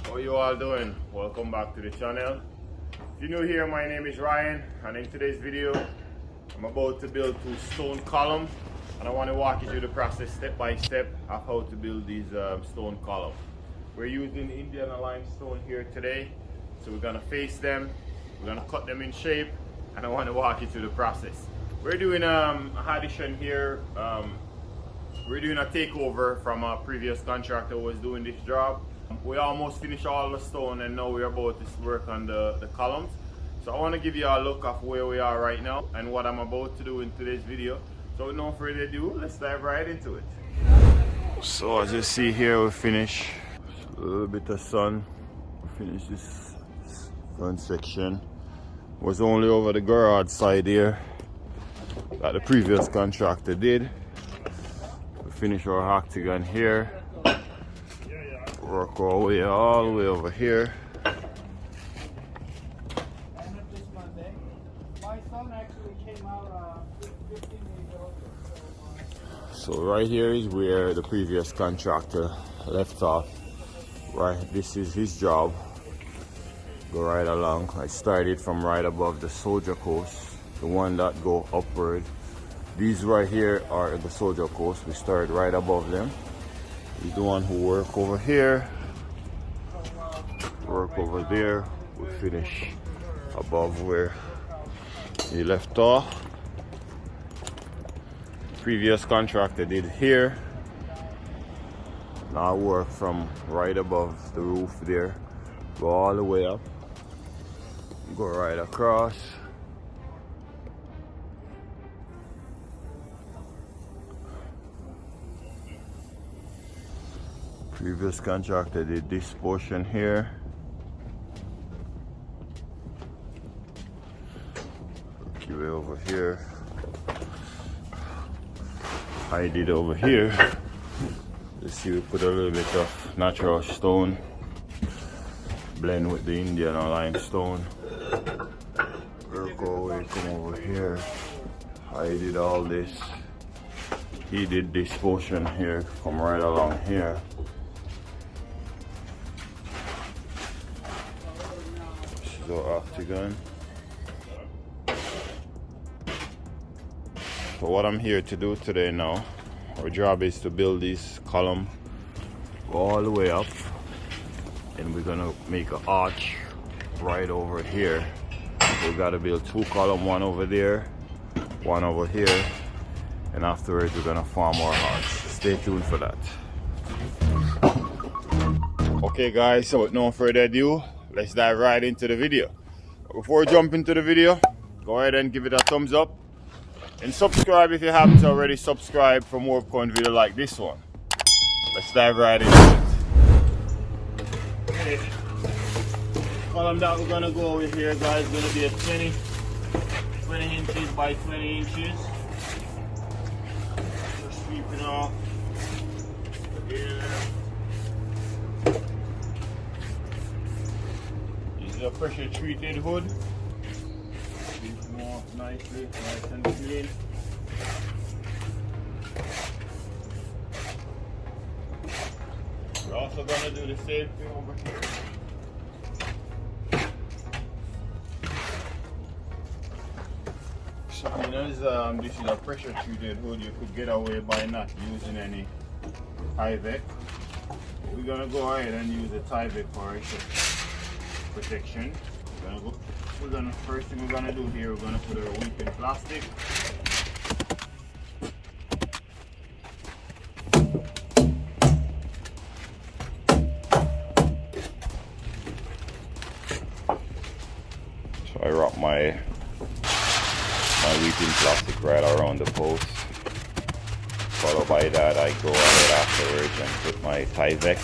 How you all doing? Welcome back to the channel. If you're new here, my name is Ryan, and in today's video I'm about to build 2 stone columns, and I want to walk you through the process step by step of how to build these stone columns. We're using Indian limestone here today, so we're going to face them, we're going to cut them in shape, and I want to walk you through the process. We're doing a addition here. We're doing a takeover from a previous contractor who was doing this job. We almost finished all the stone, and now we're about to work on the columns. So I want to give you a look of where we are right now and what I'm about to do in today's video. So with no further ado, let's dive right into it. So as you see here, we finish a little bit of sun. We finish this front section. It was only over the garage side here that the previous contractor did. We finish our octagon here. Work our way all the way over here. So right here is where the previous contractor left off. Right, this is his job. Go right along. I started from right above the soldier coast, the one that go upward. These right here are the soldier coast. We started right above them. He's the one who work over here, work over there. We finish above where he left off. Previous contractor did here. Now I work from right above the roof there, go all the way up, go right across. Previous contractor did this portion here. Work your way over here. I did over here. You see, we put a little bit of natural stone, blend with the Indian limestone. Work our way, come over here. I did all this. He did this portion here, come right along here. Our octagon. So what I'm here to do today now, our job is to build this column, go all the way up, and we're gonna make an arch right over here. We gotta build 2 columns, one over there, one over here, and afterwards we're gonna form our arch. Stay tuned for that. Okay guys, so with no further ado, let's dive right into the video. Before we jump into the video, go ahead and give it a thumbs up and subscribe if you haven't already subscribed for more upcoming videos like this one. Let's dive right into it. Okay. Column that we're gonna go with here, guys, is gonna be a 20 inches by 20 inches. Just sweeping off here. A pressure treated hood. It's more nicely, nice and clean. We're also gonna do the same thing over here. So as this is a pressure treated hood, you could get away by not using any Tyvek. We're gonna go ahead and use the Tyvek for it. Protection. First thing we're gonna do here, we're gonna put our weeping plastic. So I wrap my weeping plastic right around the post. Followed by that, I go ahead afterwards and put my Tyvek.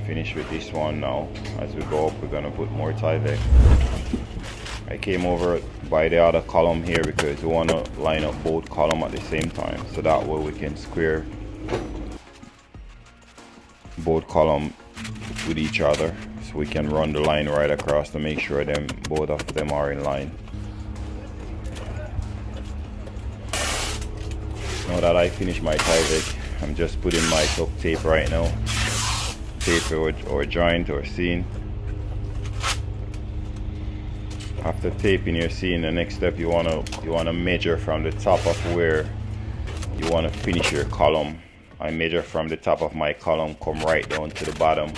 Finish with this one now. As we go up, we're gonna put more Tyvek. I came over by the other column here because we want to line up both columns at the same time, so that way we can square both columns with each other, so we can run the line right across to make sure both of them are in line. Now that I finished my Tyvek, I'm just putting my duct tape right now. tape or joint or seam. After taping your seam, the next step you wanna measure from the top of where you wanna finish your column. I measure from the top of my column, come right down to the bottom.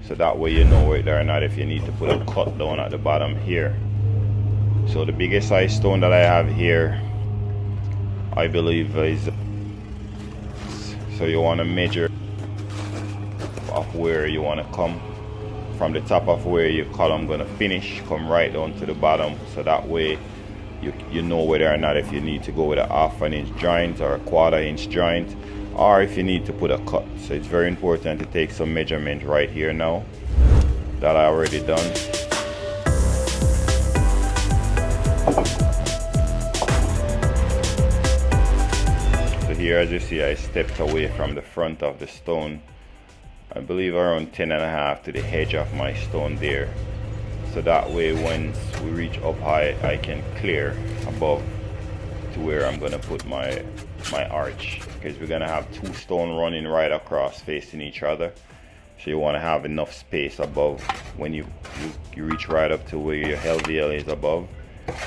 So that way you know whether or not if you need to put a cut down at the bottom here. So the biggest size stone that I have here, I believe is, so you wanna measure of where you wanna come. From the top of where your column gonna finish, come right down to the bottom, so that way you know whether or not if you need to go with a 1/2 inch joint or a 1/4 inch joint, or if you need to put a cut. So it's very important to take some measurement right here now that I already done. So here, as you see, I stepped away from the front of the stone, I believe around 10.5 to the edge of my stone there. So that way once we reach up high, I can clear above to where I'm gonna put my arch, because we're gonna have 2 stone running right across facing each other. So you wanna have enough space above when you reach right up to where your LVL is above.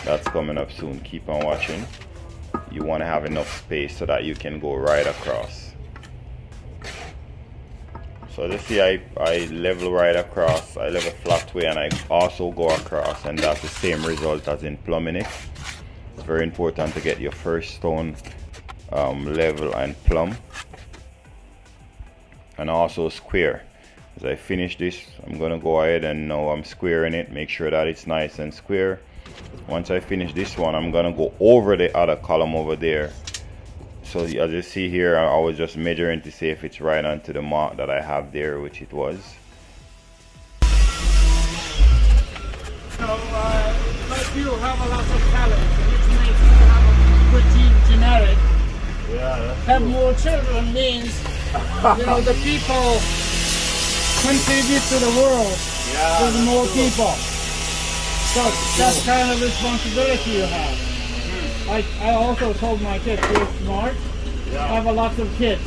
That's coming up soon, keep on watching. You wanna have enough space so that you can go right across. So let's see, I level right across, I level flat way, and I also go across, and that's the same result as in plumbing it. It's very important to get your first stone level and plumb, and also square. As I finish this, I'm gonna go ahead and now I'm squaring it, make sure that it's nice and square. Once I finish this one, I'm gonna go over the other column over there. So as you see here, I was just measuring to see if it's right onto the mark that I have there, which it was. So, like you have a lot of talent, which makes you have a good gene genetic. Yeah. Have more children means, you know, the people contribute to the world with more people. So that's kind of responsibility you have. I also told my kids, you're smart, have a lot of kids.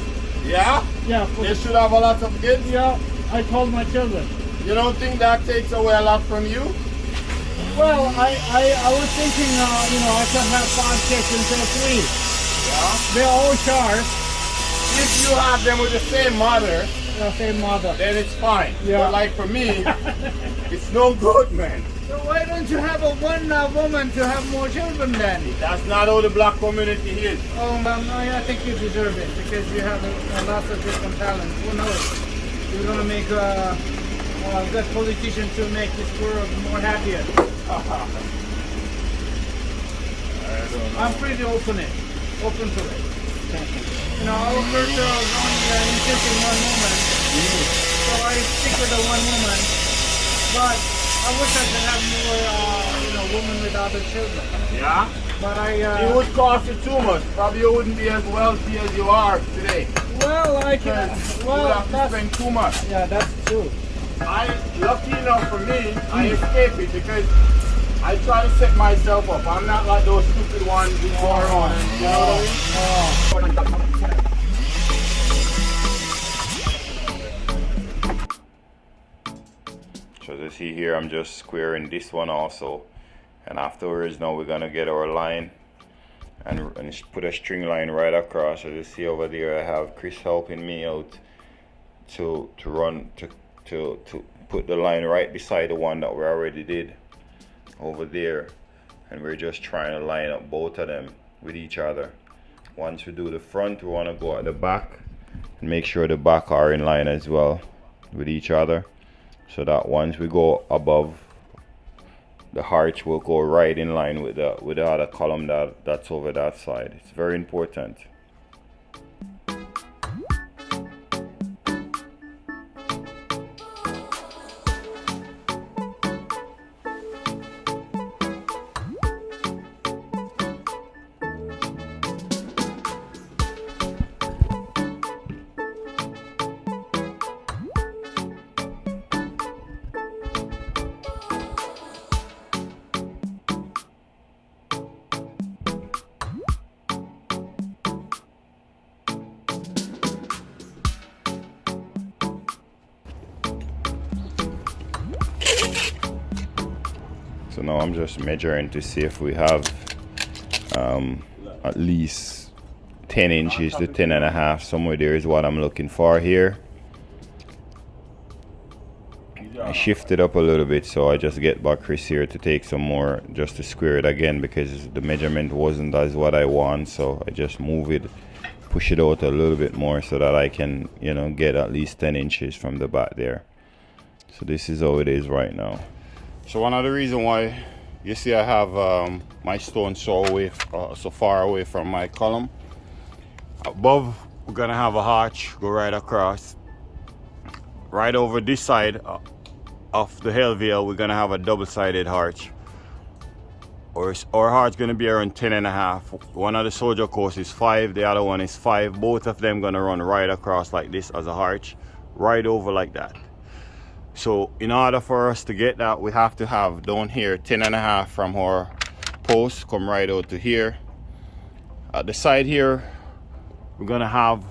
Yeah? Yeah. They should have a lot of kids? Yeah, I told my children. You don't think that takes away a lot from you? Well, I was thinking, you know, I could have 5 kids instead of 3. Yeah? They're all sharp. If you have them with the same mother, Same mother. then it's fine. Yeah. But like for me, it's no good, man. So why don't you have one woman to have more children then? That's not how the black community is. Oh, I think you deserve it because you have a lot of different talents. Who knows? You're gonna make a good politician to make this world more happier. I don't know. I'm pretty open to it. You know, our culture is only interested in one woman, so I stick with the one woman. But I wish I could have more, you know, women with other children. Yeah? But It would cost you too much. Probably you wouldn't be as wealthy as you are today. well, I can. You would Well, have to spend too much. yeah, that's true. Lucky enough for me, I escape it because I try to set myself up. I'm not like those stupid ones who go around. You know what I mean? So as you see here, I'm just squaring this one also, and afterwards now we're gonna get our line and put a string line right across. As you see over there, I have Chris helping me out to put the line right beside the one that we already did over there, and we're just trying to line up both of them with each other. Once we do the front, we want to go at the back and make sure the back are in line as well with each other, so that once we go above, the arch will go right in line with the other column that's over that side. It's very important. So now I'm just measuring to see if we have at least 10 inches to 10 and a half. Somewhere there is what I'm looking for here. I shifted up a little bit, so I just get back Chris here to take some more just to square it again, because the measurement wasn't as what I want. So I just move it, push it out a little bit more so that I can, you know, get at least 10 inches from the back there. So this is how it is right now. So one of the reasons why you see I have my stone so far away from my column, above we're gonna have a arch go right across. Right over this side of the hell veil, we're gonna have a double-sided arch. Our arch gonna be around 10 and a half. One of the soldier course is 5, the other one is 5. Both of them gonna run right across like this as a arch, right over like that. So in order for us to get that, we have to have down here 10 and a half from our post, come right out to here. At the side here, we're gonna have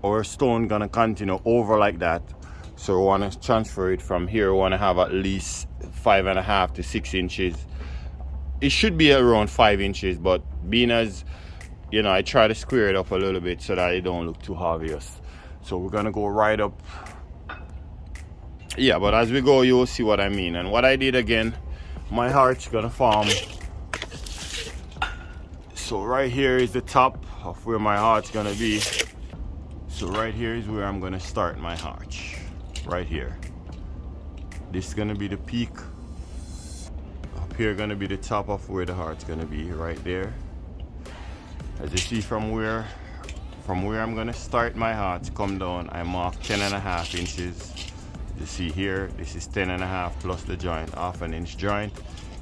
our stone gonna continue over like that. So we want to transfer it from here. We want to have at least 5.5 to 6 inches. It should be around 5 inches, but being as, you know, I try to square it up a little bit so that it don't look too obvious. So we're gonna go right up. Yeah, but as we go, you will see what I mean. And what I did again, my arch gonna form. So right here is the top of where my arch gonna be. So right here is where I'm gonna start my arch. Right here. This is gonna be the peak. Up here gonna be the top of where the arch gonna be, right there. As you see from where I'm gonna start my arch, come down, I mark 10 and a half inches. You see here, this is 10 and a half plus the joint, half an inch joint.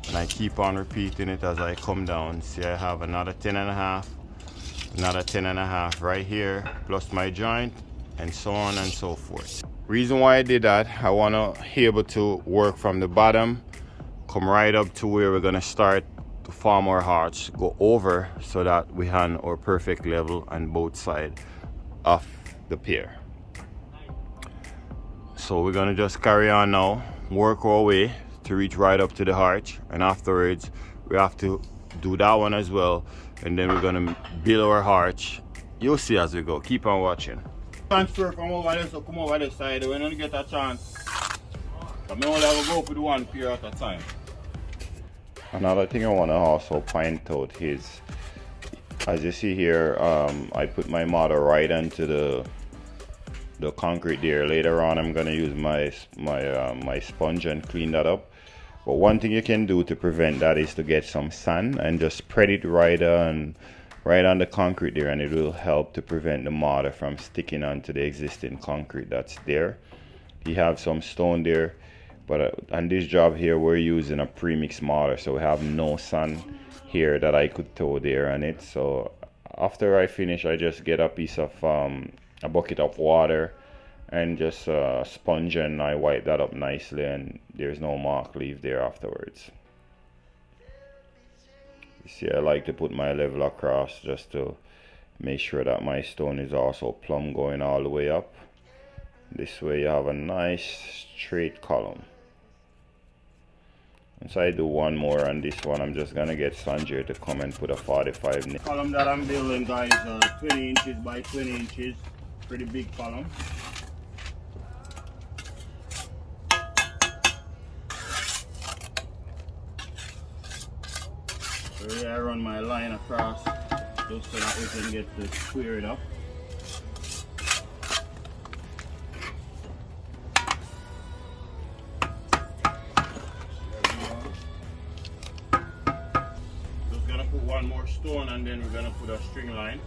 And I keep on repeating it as I come down. See, I have another 10 and a half, another 10 and a half right here, plus my joint, and so on and so forth. Reason why I did that, I want to be able to work from the bottom, come right up to where we're going to start to form our arch, go over so that we have our perfect level on both sides of the pier. So we're going to just carry on now, work our way to reach right up to the arch, and afterwards we have to do that one as well, and then we're going to build our arch. You'll see as we go. Keep on watching. Transfer from over there, so come over this side when you get a chance. But I only have to go for the one pier at a time. Another thing I want to also point out is, as you see here, I put my mortar right into the concrete there. Later on I'm going to use my sponge and clean that up. But one thing you can do to prevent that is to get some sand and just spread it right on the concrete there, and it will help to prevent the mortar from sticking onto the existing concrete that's there. You have some stone there, but on this job here we're using a premix mortar, so we have no sand here that I could throw there on it. So after I finish, I just get a piece of a bucket of water and just sponge, and I wipe that up nicely, and there's no mark leave there afterwards. You see, I like to put my level across just to make sure that my stone is also plumb going all the way up. This way you have a nice straight column. Once I do one more on this one, I'm just gonna get Sanjay to come and put a 45 nail. Column that I'm building, guys, 20 inches by 20 inches. Pretty big column. So here I run my line across just so that we can get to square it up. Just gonna put one more stone, and then we're gonna put a string line.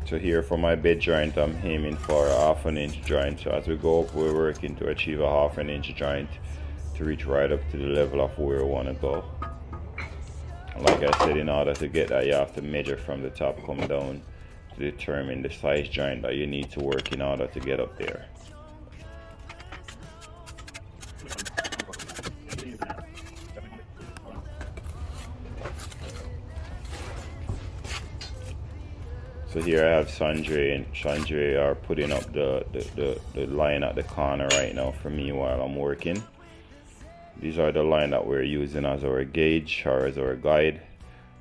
So here for my bed joint, I'm aiming for a 1/2 inch joint. So as we go up, we're working to achieve a 1/2 inch joint to reach right up to the level of where we want to go. Like I said, in order to get that, you have to measure from the top, come down to determine the size joint that you need to work in order to get up there. So here I have Sandre, and Sandre are putting up the line at the corner right now for me while I'm working. These are the line that we're using as our gauge or as our guide.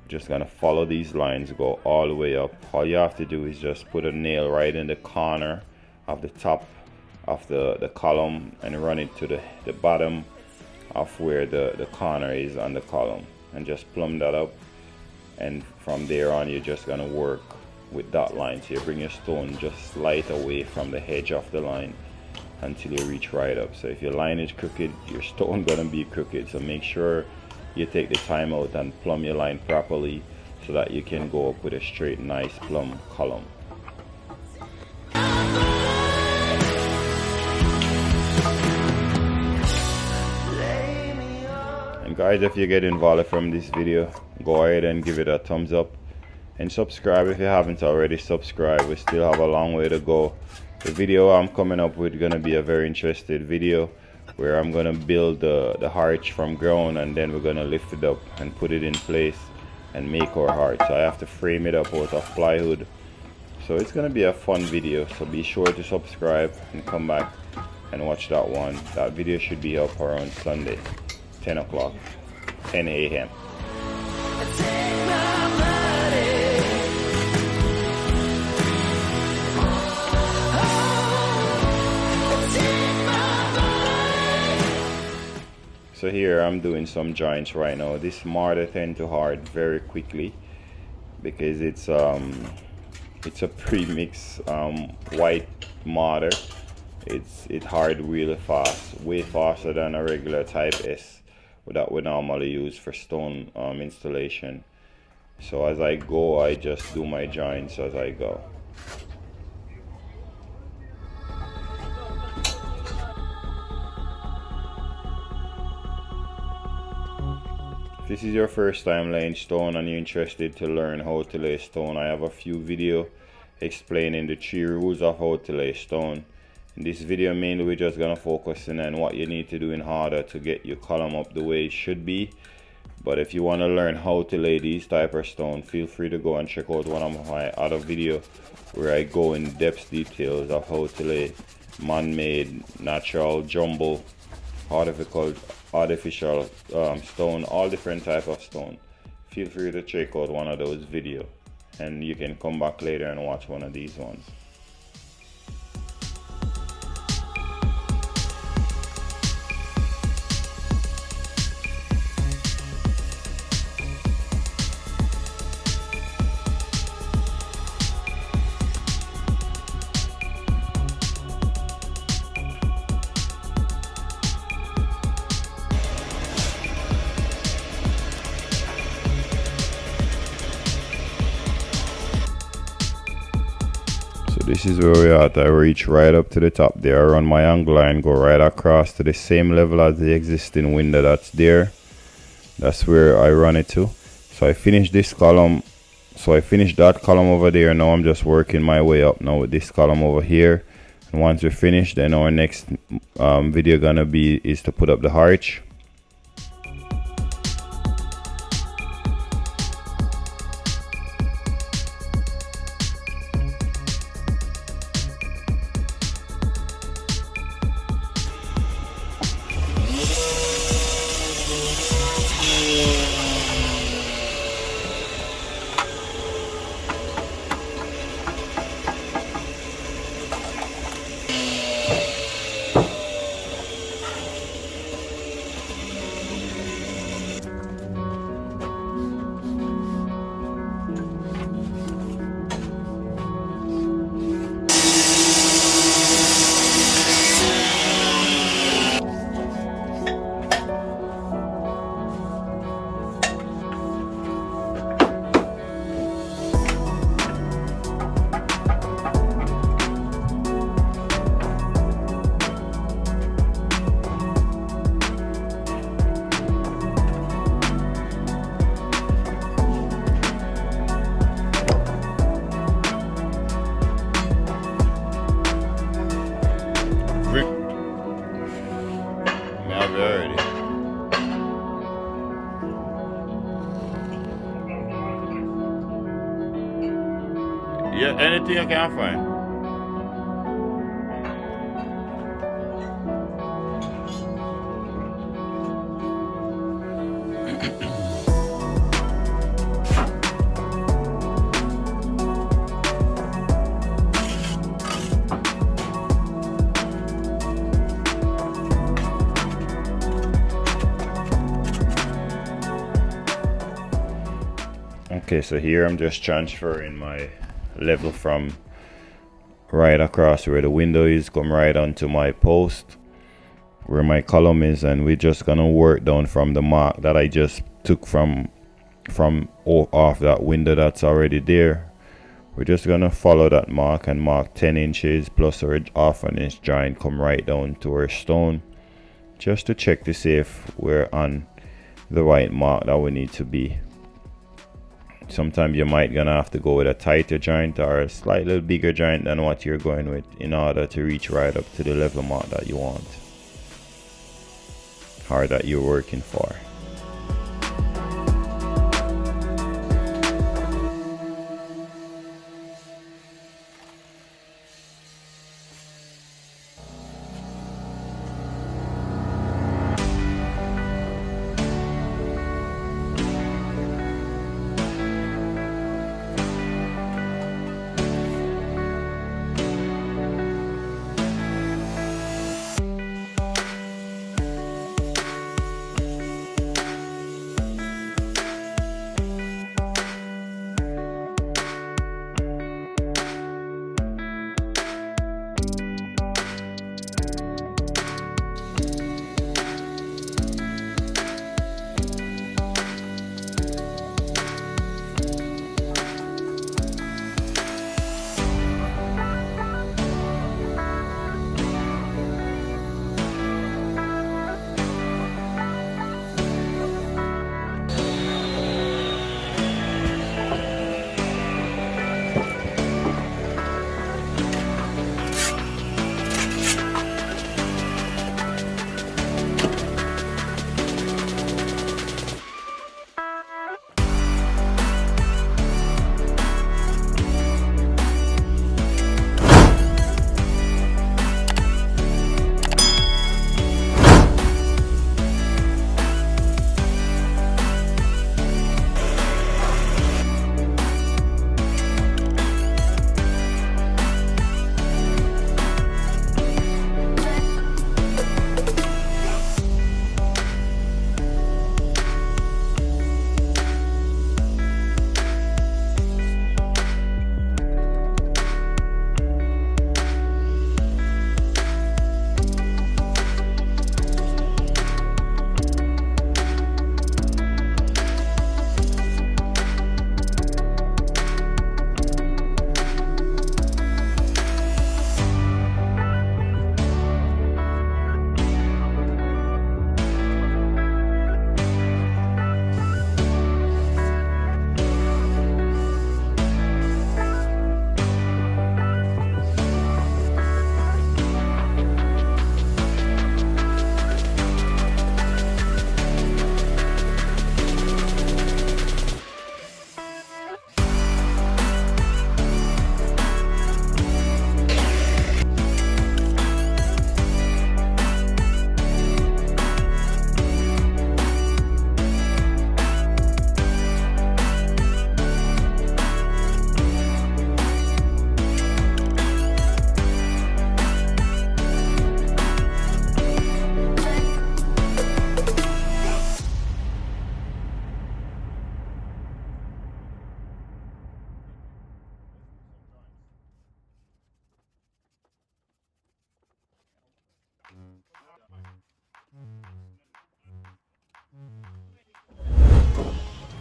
Just gonna follow these lines, go all the way up. All you have to do is just put a nail right in the corner of the top of the column and run it to the bottom of where the corner is on the column, and just plumb that up. And from there on, you're just gonna work with that line. So you bring your stone just slight away from the edge of the line until you reach right up. So if your line is crooked, your stone gonna be crooked. So make sure you take the time out and plumb your line properly so that you can go up with a straight, nice plumb column. And guys, if you get involved from this video, go ahead and give it a thumbs up and subscribe if you haven't already subscribed. We still have a long way to go. The video I'm coming up with gonna be a very interesting video where I'm gonna build the arch from ground, and then we're gonna lift it up and put it in place and make our arch. So I have to frame it up out of plywood. So it's gonna be a fun video, so be sure to subscribe and come back and watch that one. That video should be up around Sunday, 10 o'clock, 10 a.m. So here I'm doing some joints right now. This mortar tend to hard very quickly because it's a pre-mix white mortar. It hard really fast, way faster than a regular type S that we normally use for stone installation. So as I go, I just do my joints as I go. If this is your first time laying stone and you're interested to learn how to lay stone, I have a few videos explaining the 3 rules of how to lay stone. In this video mainly we're just gonna focus on what you need to do in order to get your column up the way it should be. But if you want to learn how to lay these type of stone, feel free to go and check out one of my other videos where I go in depth details of how to lay man-made, natural, jumbo, artificial stone, all different type of stone. Feel free to check out one of those videos, and you can come back later and watch one of these ones. This is where we're at. I reach right up to the top there, I run my angle line, go right across to the same level as the existing window that's there. That's where I run it to. So I finished this column. So I finished that column over there. Now I'm just working my way up now with this column over here. And once we're finished, then our next video gonna be is to put up the arch. Yeah, anything I can find. Okay, so here I'm just transferring my level from right across where the window is, come right onto my post where my column is, and we're just gonna work down from the mark that I just took from off that window that's already there. We're just gonna follow that mark and mark 10 inches plus our half an inch joint, come right down to our stone, just to check to see if we're on the right mark that we need to be. Sometimes you might gonna have to go with a tighter joint or a slightly bigger joint than what you're going with in order to reach right up to the level mark that you want or that you're working for.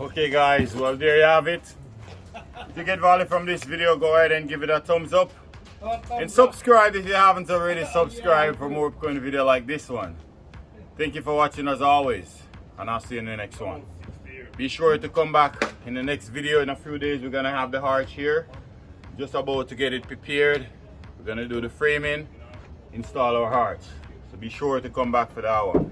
Okay guys, well there you have it. If you get value from this video, go ahead and give it a thumbs up. And subscribe if you haven't already subscribed for more upcoming video like this one. Thank you for watching as always, and I'll see you in the next one. Be sure to come back in the next video. In a few days we're gonna have the arch here. Just about to get it prepared. We're gonna do the framing, install our arch. So be sure to come back for that one.